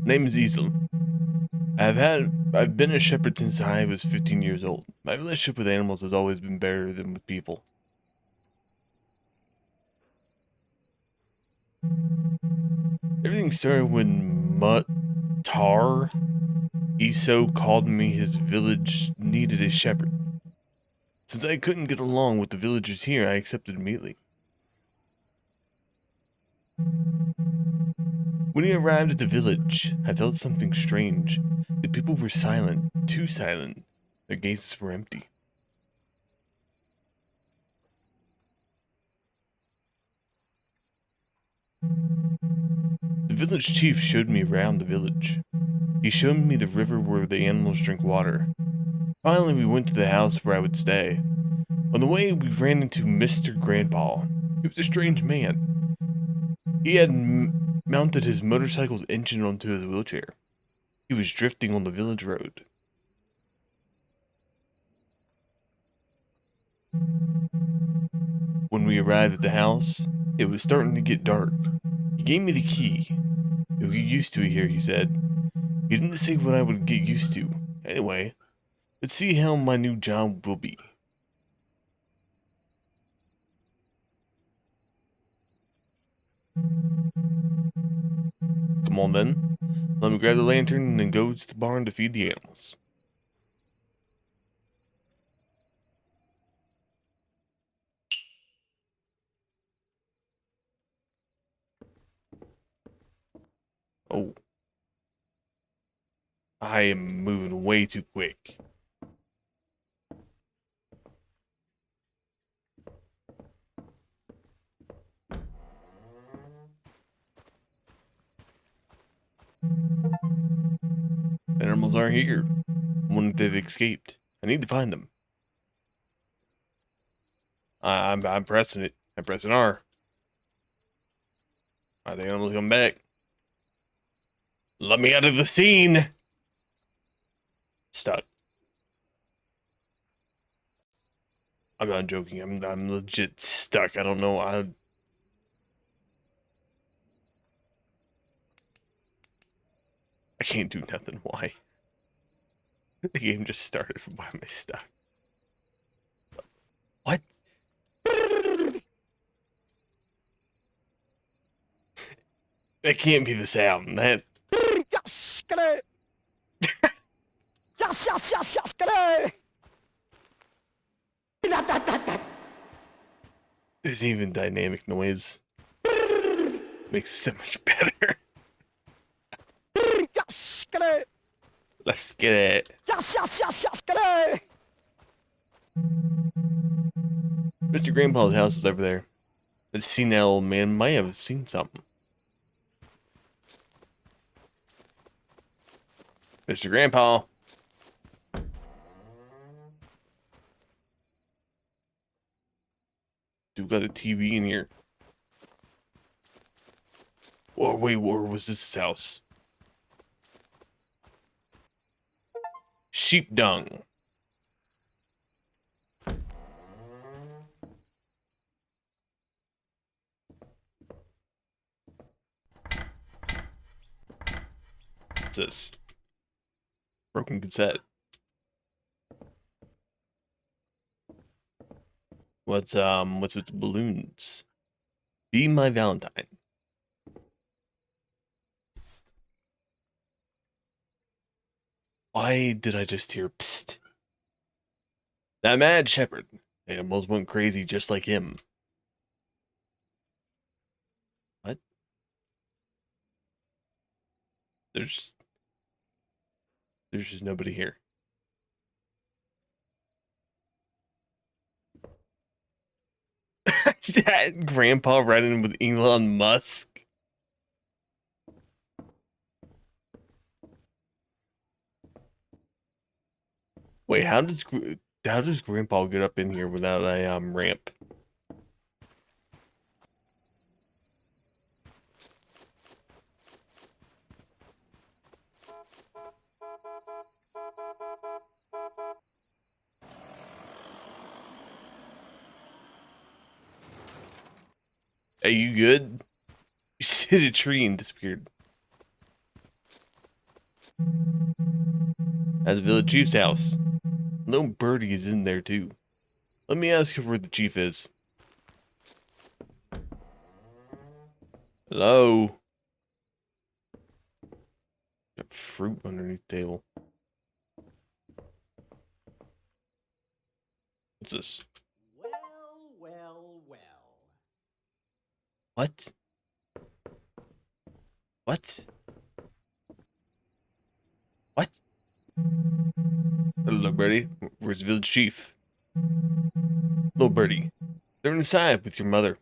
Name is Easel. I've been a shepherd since I was 15 years old. My relationship with animals has always been better than with people. Everything started when Mutar Eso called me his village needed a shepherd. Since I couldn't get along with the villagers here, I accepted immediately. When he arrived at the village, I felt something strange. The people were silent, too silent. Their gazes were empty. The village chief showed me around the village. He showed me the river where the animals drink water. Finally, we went to the house where I would stay. On the way, we ran into Mr. Grandpa. He was a strange man. He had mounted his motorcycle's engine onto his wheelchair. He was drifting on the village road. When we arrived at the house, it was starting to get dark. He gave me the key. You'll get used to it here, he said. He didn't say what I would get used to. Anyway, let's see how my new job will be. Come on then. Let me grab the lantern and then go to the barn to feed the animals. Oh, I am moving way too quick. The animals aren't here. I wonder if they've escaped. I need to find them. I'm pressing it. I'm pressing R. Are the animals come back? Let me out of the scene! Stuck. I'm not joking. I'm legit stuck. I don't know. I can't do nothing. Why? The game just started. Why am I stuck? What? That can't be the sound. That. There's even dynamic noise. Makes it so much better. Let's get it. Mr. Grandpa's house is over there. Let's see that old man might have seen something. Mr. Grandpa. Dude got a TV in here. Or wait, where was this his house? Sheep dung. What's this? Broken cassette. What's with the balloons? Be my Valentine. Why did I just hear psst? That mad shepherd. Animals went crazy just like him. What? There's just nobody here. That grandpa riding with Elon Musk. Wait, how does grandpa get up in here without a ramp? Are you good? You hit a tree and disappeared. At the village chief's house. No birdie is in there too. Let me ask you where the chief is. Hello? Got fruit underneath the table. What's this? Well. What? What? What? Hello, birdie. Where's the village chief? Little birdie, they're inside with your mother.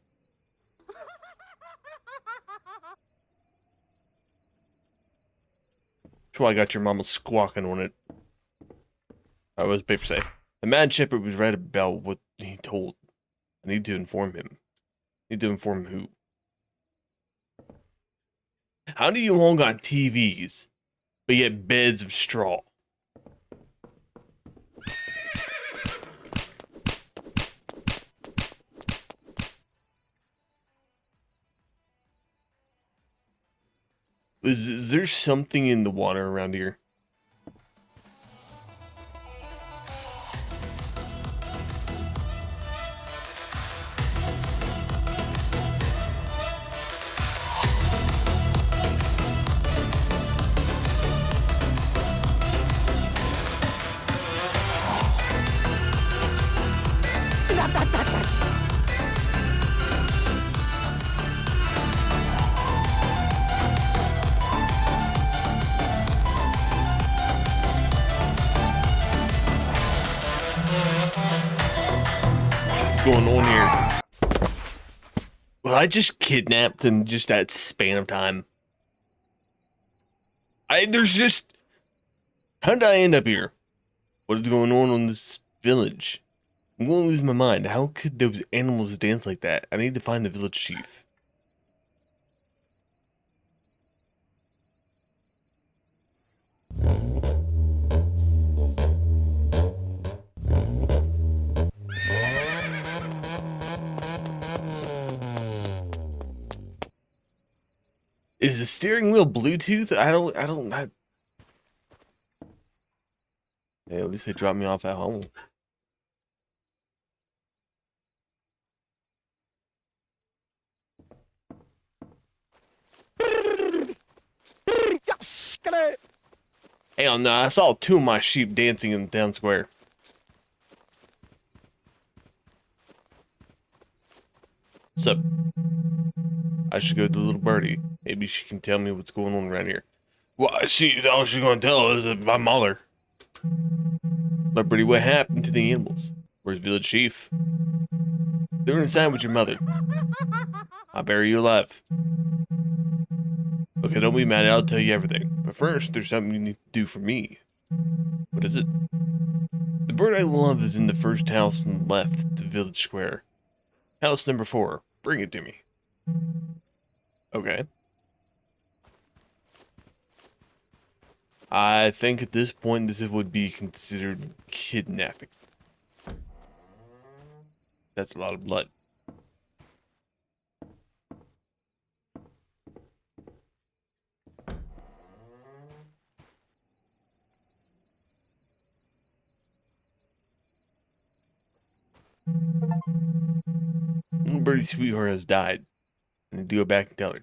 So I got your mama squawking on it. I was paper say. The mad shepherd was right about what he told. I need to inform him. Need to inform who? How do you all got TVs, but yet beds of straw? Is there something in the water around here? What's going on here? Was I just kidnapped in just that span of time? There's just... How did I end up here? What is going on in this village? I'm going to lose my mind. How could those animals dance like that? I need to find the village chief. Is the steering wheel Bluetooth? Hey, at least they dropped me off at home. Hell no, I saw two of my sheep dancing in the town square. What's up? I should go to little birdie. Maybe she can tell me what's going on around here. Well, all she's gonna tell us is my mother. But birdie, what happened to the animals? Where's village chief? They're inside with your mother. I'll bury you alive. Okay, don't be mad, I'll tell you everything. But first, there's something you need to do for me. What is it? The bird I love is in the first house on the left, the village square. House number 4. Bring it to me. Okay. I think at this point this would be considered kidnapping. That's a lot of blood. Little birdie's sweetheart has died. I need to go back and tell her.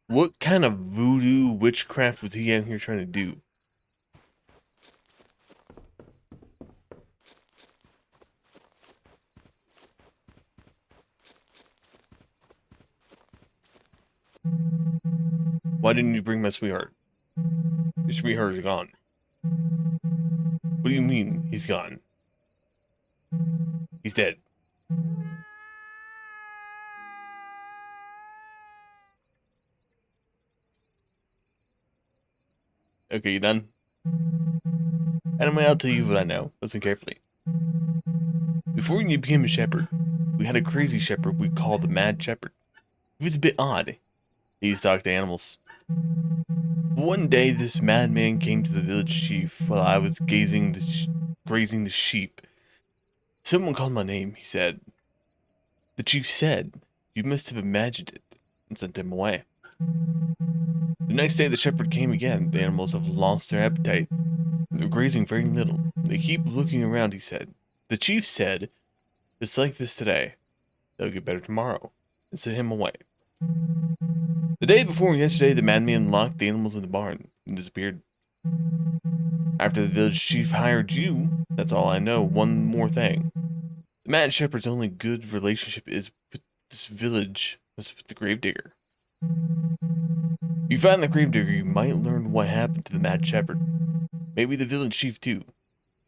What kind of voodoo witchcraft was he out here trying to do? Why didn't you bring my sweetheart? Your sweetheart is gone. What do you mean, he's gone? He's dead. Okay, you done? Anyway, I'll tell you what I know. Listen carefully. Before you became a shepherd, we had a crazy shepherd we called the Mad Shepherd. He was a bit odd. He used to talk to animals. One day, this madman came to the village chief while I was grazing the sheep. Someone called my name, he said. The chief said, You must have imagined it and sent him away. The next day the shepherd came again. The animals have lost their appetite. They're grazing very little. They keep looking around, he said. The chief said, it's like this today. They'll get better tomorrow, and sent him away. The day before yesterday, the madman locked the animals in the barn and disappeared. After the village chief hired you, that's all I know. One more thing. The mad shepherd's only good relationship is with this village, was with the gravedigger. If you find the gravedigger, you might learn what happened to the mad shepherd. Maybe the village chief too.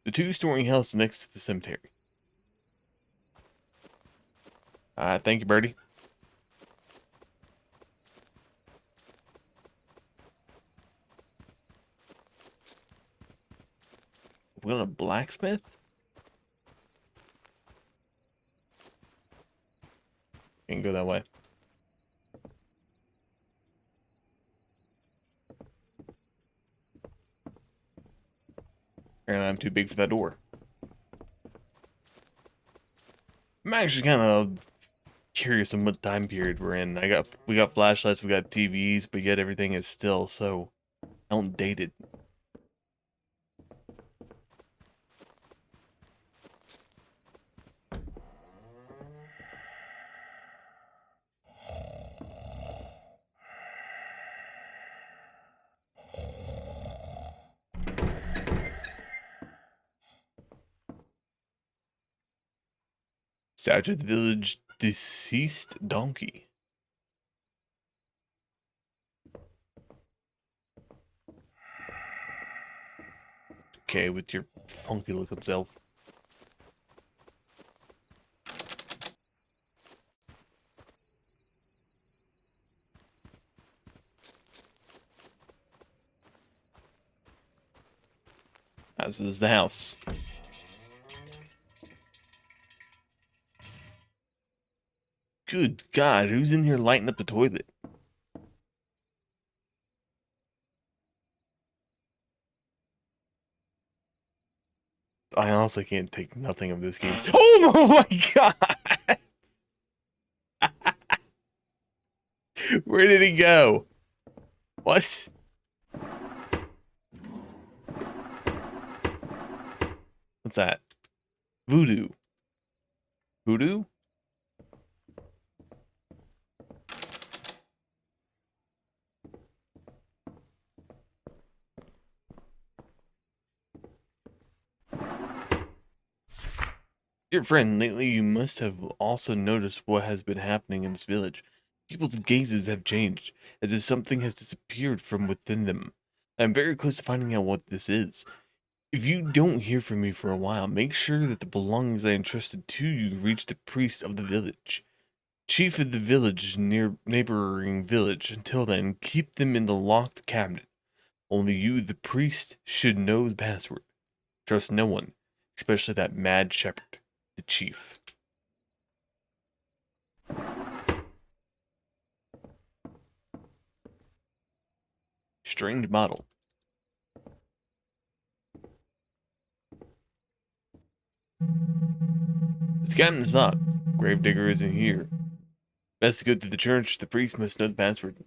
The two-story house next to the cemetery. Thank you, Birdie. We got a blacksmith? Can't go that way. Apparently I'm too big for that door. I'm actually kind of curious on what time period we're in. We got flashlights, we got TVs, but yet everything is still so outdated. Statue of the village deceased donkey. Okay, with your funky looking self. So this is the house. Good God, who's in here lighting up the toilet? I honestly can't take nothing of this game. Oh my God! Where did he go? What? What's that? Voodoo. Voodoo? Dear friend, lately you must have also noticed what has been happening in this village. People's gazes have changed, as if something has disappeared from within them. I'm very close to finding out what this is. If you don't hear from me for a while, make sure that the belongings I entrusted to you reach the priest of the village. Chief of the village near neighboring village. Until then, keep them in the locked cabinet. Only you, the priest, should know the password. Trust no one, especially that mad shepherd, the chief. Strange model. This cabin is locked. Gravedigger isn't here. Best to go to the church. The priest must know the password.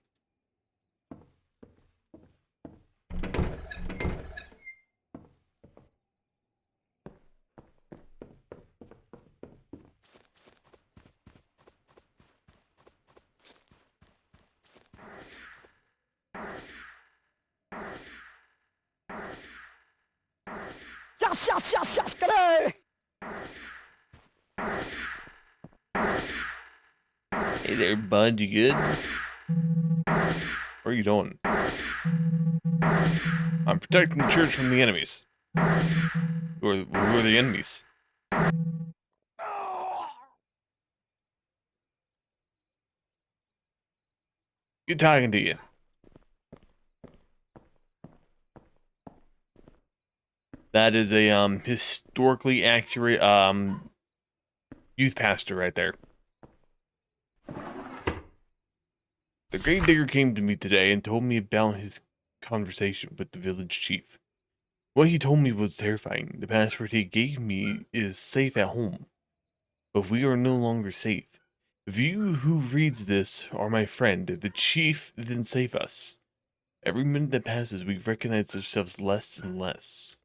Hey there, bud. You good? Where are you going? I'm protecting the church from the enemies. Who are the enemies? Good talking to you. That is a historically accurate youth pastor right there. The gravedigger came to me today and told me about his conversation with the village chief. What he told me was terrifying. The password he gave me is safe at home, but we are no longer safe. If you who reads this are my friend, the chief, then save us. Every minute that passes, we recognize ourselves less and less.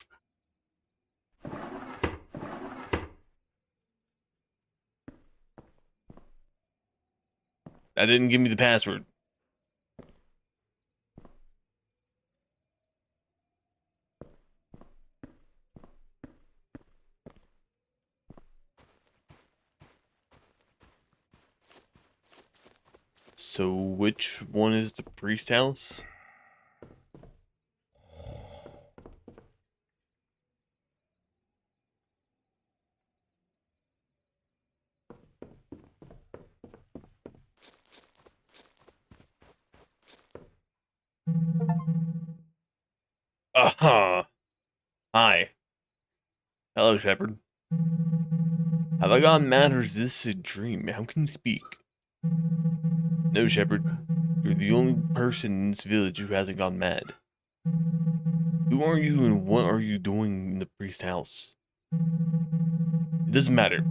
That didn't give me the password. So which one is the priest house? Aha! Hi. Hello, Shepard. Have I gone mad or is this a dream? How can you speak? No, Shepard. You're the only person in this village who hasn't gone mad. Who are you and what are you doing in the priest's house? It doesn't matter.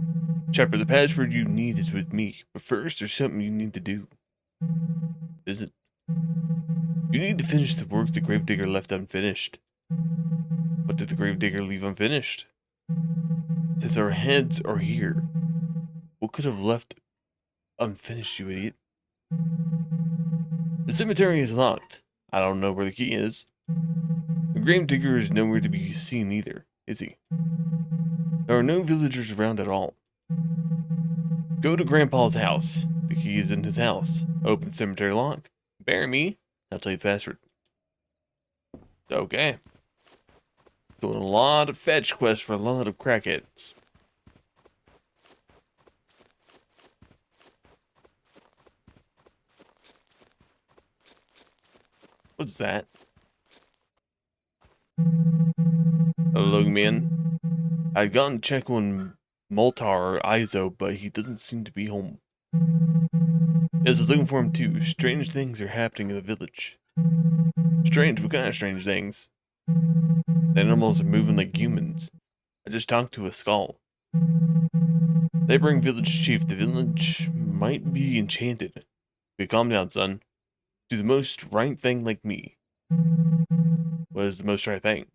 Shepard, the password you need is with me, but first there's something you need to do. Is it? You need to finish the work the Gravedigger left unfinished. What did the Gravedigger leave unfinished? Since our heads are here, what could have left unfinished, you idiot? The cemetery is locked. I don't know where the key is. The Gravedigger is nowhere to be seen either, is he? There are no villagers around at all. Go to Grandpa's house. The key is in his house. Open the cemetery lock. Bury me. I'll tell you the password. Okay. Doing a lot of fetch quests for a lot of crackheads. What's that? Hello, man. I'd gone to check on Moltar or Izo, but he doesn't seem to be home. Yes, I was looking for him too. Strange things are happening in the village. Strange? What kind of strange things? The animals are moving like humans. I just talked to a skull. They bring village chief. The village might be enchanted. Okay, calm down, son. Do the most right thing like me. What is the most right thing?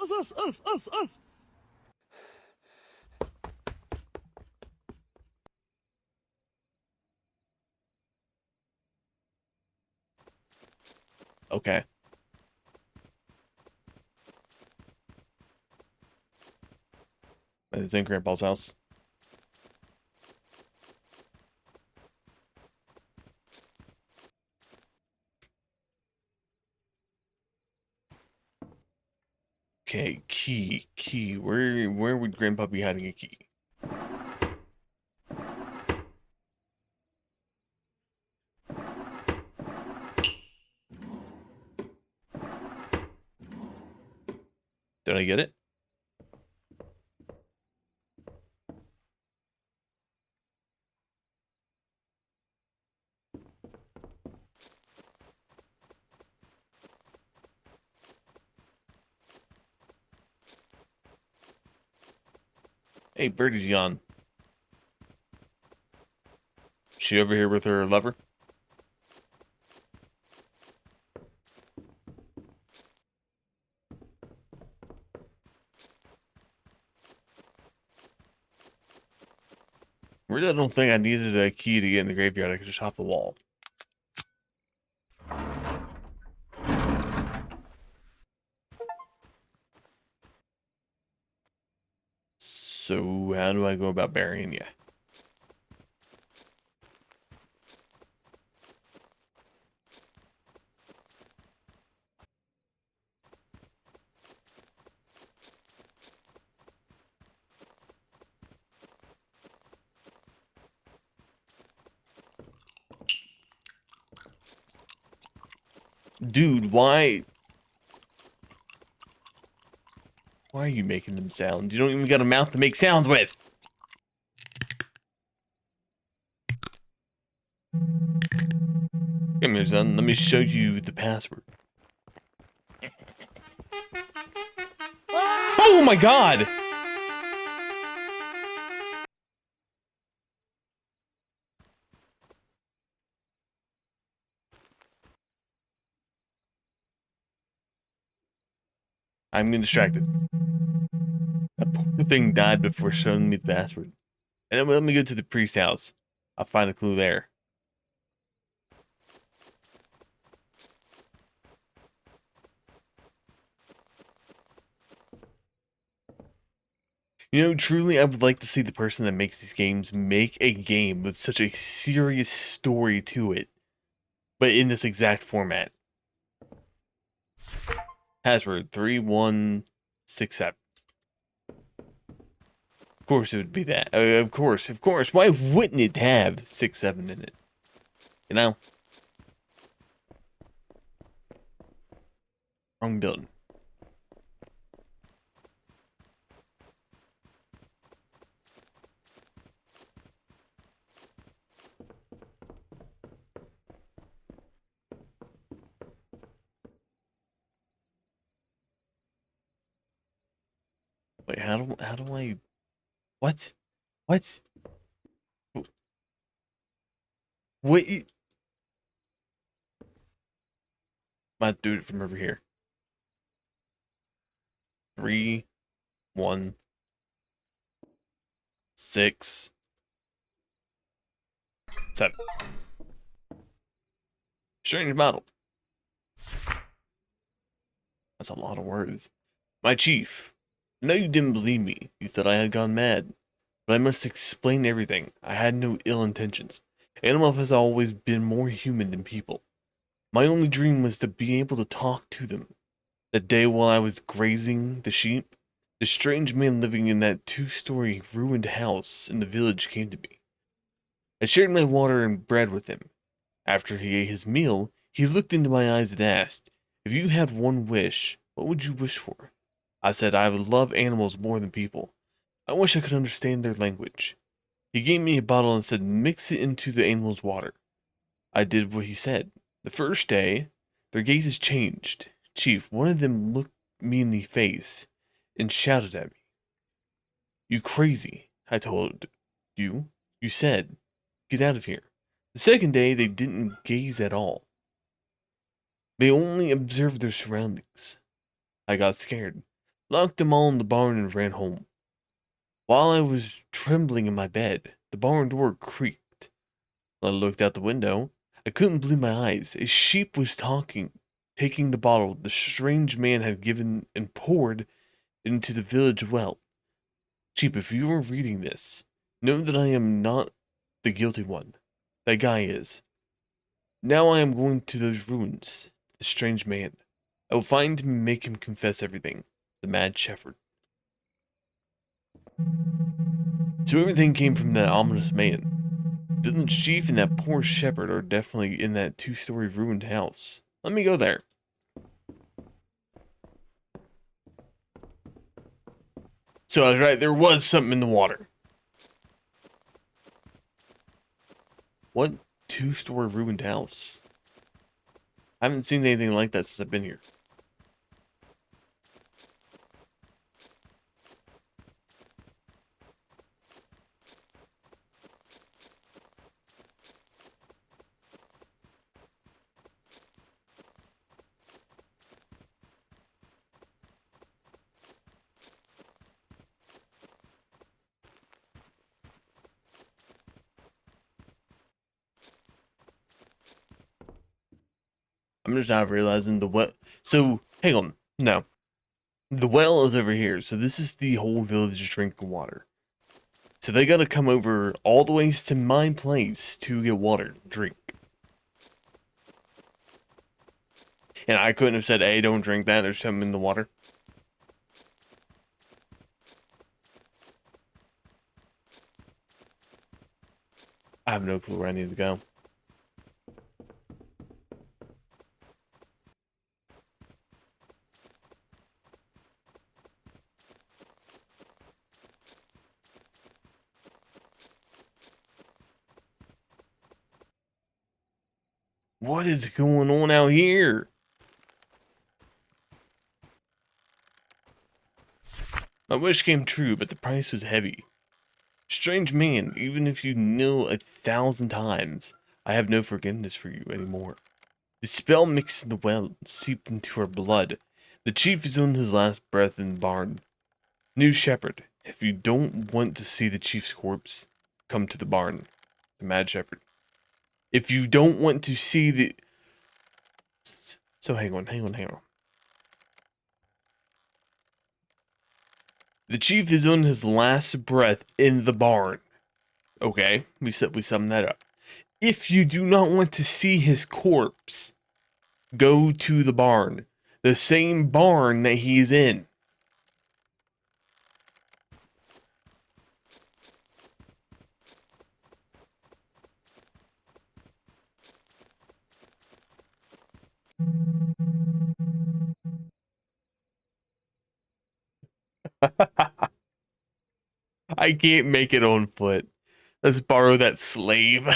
Us. Okay. It's in Grandpa's house. Okay, key. Where would Grandpa be hiding a key? Did I get it? Hey, Birdie's yawn. She over here with her lover? Really, I don't think I needed a key to get in the graveyard. I could just hop the wall. So, how do I go about burying you? Dude, why? Why are you making them sound? You don't even got a mouth to make sounds with. Come here, son. Let me show you the password. Oh my god! I'm getting distracted. That poor thing died before showing me the password. And then let me go to the priest's house. I'll find a clue there. You know, truly, I would like to see the person that makes these games make a game with such a serious story to it, but in this exact format. Password 3167. Of course it would be that. Of course. Why wouldn't it have 67 in it? You know? Wrong building. Wait, how do I... What? What? Wait. Might do it from over here. 3, 1, 6, 7. Strange model. That's a lot of words. My chief. I know you didn't believe me. You thought I had gone mad. But I must explain everything. I had no ill intentions. Animorph has always been more human than people. My only dream was to be able to talk to them. That day while I was grazing the sheep, the strange man living in that 2-story ruined house in the village came to me. I shared my water and bread with him. After he ate his meal, he looked into my eyes and asked, "If you had one wish, what would you wish for?" I said I would love animals more than people. I wish I could understand their language. He gave me a bottle and said, "Mix it into the animal's water." I did what he said. The first day, their gazes changed. Chief, one of them looked me in the face and shouted at me. "You crazy," I told you. You said, "Get out of here." The second day, they didn't gaze at all. They only observed their surroundings. I got scared, locked them all in the barn and ran home. While I was trembling in my bed, the barn door creaked. I looked out the window. I couldn't believe my eyes. A sheep was talking, taking the bottle the strange man had given and poured into the village well. Sheep, if you are reading this, know that I am not the guilty one. That guy is. Now I am going to those ruins. The strange man. I will find him and make him confess everything. The mad shepherd. So everything came from that ominous man. Village chief and that poor shepherd are definitely in that 2-story ruined house. Let me go there. So I was right, there was something in the water. What 2-story ruined house? I haven't seen anything like that since I've been here. I'm just not realizing the well. So, hang on. No. The well is over here. So this is the whole village drinking water. So they gotta come over all the ways to my place to get water to drink. And I couldn't have said, "Hey, don't drink that. There's something in the water." I have no clue where I need to go. What is going on out here? My wish came true, but the price was heavy. Strange man, even if you knew 1,000 times, I have no forgiveness for you anymore. The spell mixed in the well and seeped into her blood. The chief is on his last breath in the barn. New shepherd, if you don't want to see the chief's corpse, come to the barn. The mad shepherd. If you don't want to see the... So hang on. The chief is on his last breath in the barn. Okay, we sum that up. If you do not want to see his corpse, go to the barn. The same barn that he's in. I can't make it on foot. Let's borrow that slave.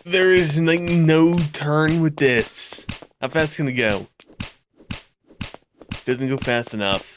There is like no turn with this. How fast can it go? Doesn't go fast enough.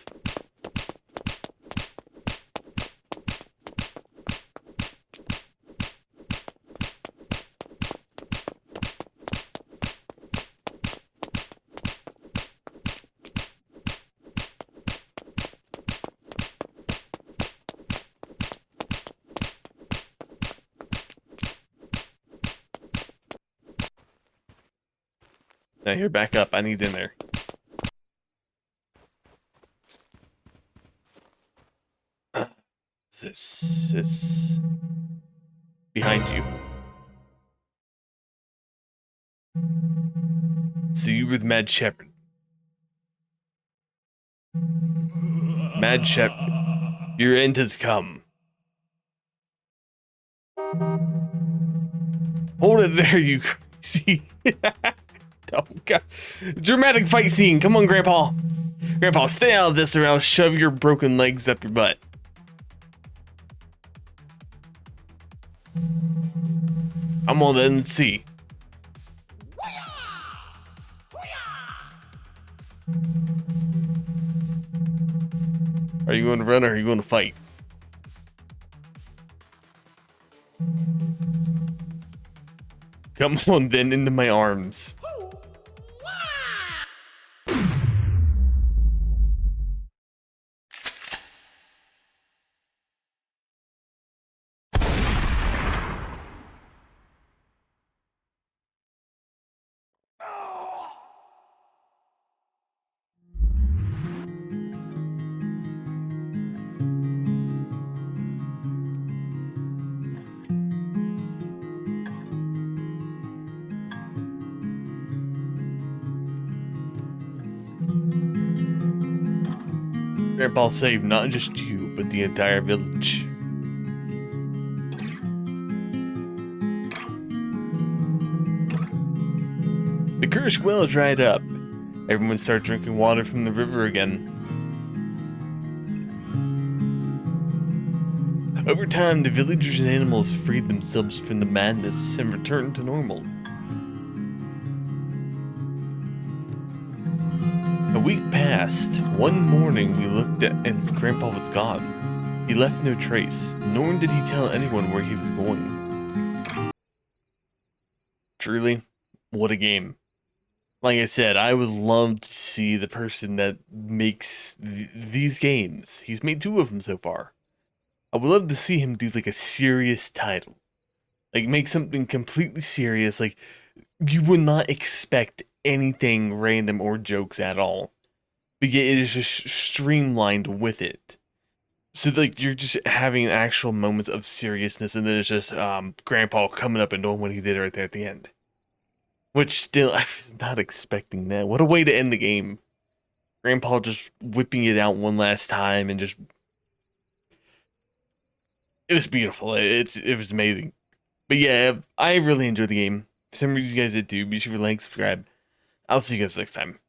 Now here, back up. I need in there. This behind you. So you were the Mad Shepherd. Mad Shepherd, your end has come. Hold it there, you crazy. Oh god. Dramatic fight scene. Come on, Grandpa. Grandpa, stay out of this or I'll shove your broken legs up your butt. I'm on the NC. Are you going to run or are you going to fight? Come on then, into my arms. Grandpa saved not just you, but the entire village. The cursed well dried up. Everyone started drinking water from the river again. Over time, the villagers and animals freed themselves from the madness and returned to normal. A week passed. One morning we looked at and Grandpa was gone. He left no trace, nor did he tell anyone where he was going. Truly, what a game. Like I said, I would love to see the person that makes these games. He's made 2 of them so far. I would love to see him do like a serious title. Like make something completely serious, like you would not expect anything random or jokes at all. But yet it is just streamlined with it. So like you're just having actual moments of seriousness and then it's just Grandpa coming up and doing what he did right there at the end. Which still, I was not expecting that. What a way to end the game. Grandpa just whipping it out one last time and just... It was beautiful. It was amazing. But yeah, I really enjoyed the game. For some of you guys did too. Be sure to like, subscribe. I'll see you guys next time.